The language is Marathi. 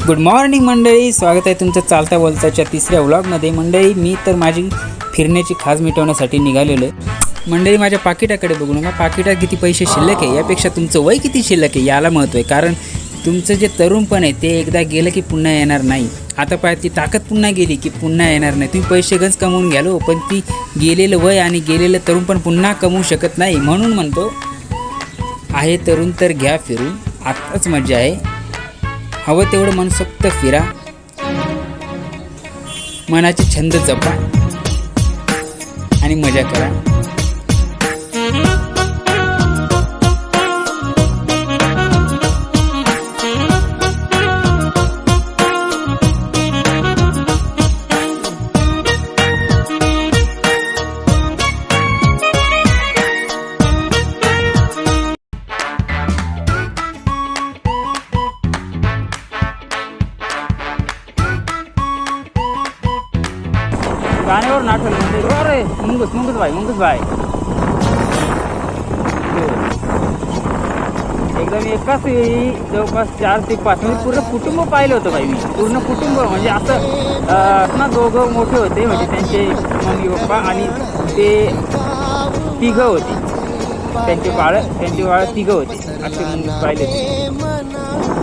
गुड मॉर्निंग मंडळी, स्वागत आहे तुमचं चालता बोलताच्या तिसऱ्या व्लॉगमध्ये. मंडळी, मी तर माझी फिरण्याची खाज मिटवण्यासाठी निघालेलो आहे. मंडळी, माझ्या पाकिटाकडे बघू नका. पाकिटात किती पैसे शिल्लक आहे यापेक्षा तुमचं वय किती शिल्लक आहे याला महत्त्व आहे. कारण तुमचं जे तरुणपण आहे ते एकदा गेलं की पुन्हा येणार नाही. आता पाहिजे ती ताकद पुन्हा गेली की पुन्हा येणार नाही. तुम्ही पैसे गंज कमवून घ्यालो, पण ती गेलेलं वय आणि गेलेलं तरुणपण पुन्हा कमवू शकत नाही. म्हणून म्हणतो, आहे तरुण तर घ्या फिरून, आत्ताच मजा आहे. हवं तेवढं मनसोक्त फिरा, मनाचे छंद जपा आणि मजा करा. गाण्यावर नाटक म्हणजे अरे मुंगूस भाई एकदम एकाच वेळी जवळपास 4 ते 5 म्हणजे पूर्ण कुटुंब पाहिलं होतं भाई. मी पूर्ण कुटुंब म्हणजे असं ना, दोघं मोठे होते म्हणजे त्यांचे मम्मी पप्पा आणि ते तिघं होते, त्यांचे बाळ तिघं होते. असे मुंगूस पाहिले होते.